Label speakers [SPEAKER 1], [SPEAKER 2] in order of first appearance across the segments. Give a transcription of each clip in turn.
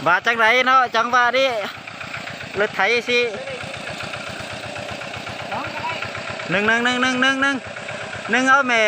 [SPEAKER 1] บาดจังไรเนาะจังว่าดิรถไถสิหนึ่งเอาแม่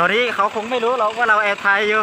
[SPEAKER 1] ตอนนี้เขาคงไม่รู้หรอกว่าเราแอบถ่ายอยู่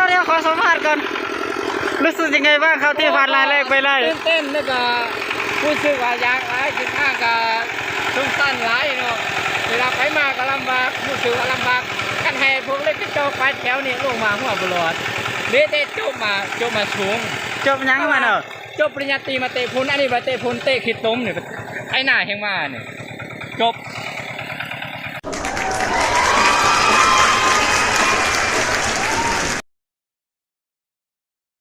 [SPEAKER 1] เดี๋ยวขอสัมภาษณ์ก่อนรู้สึกยังไงบ้างครับที่ผ่านรายแรกไปเลย
[SPEAKER 2] เต้นแล้วก็รู้สึกว่าอยากหลายกินข้างกับทุ่งสั้นหลายเนาะเวลาไปมาก็ลำบากรู้สึกว่าลำบากกันให้พวกเล็กก็โจกไปแถวนี้ลงมาหัวบลอดเด็ดจบมาสูง
[SPEAKER 1] จบยังมาเนาะ
[SPEAKER 2] จบปริญญาตรีมาเตะพุนอันนี้มาเตะพุนเตะขีดต้มเนี่ยไอ้หน้าแห่งมาเนี่ยจบ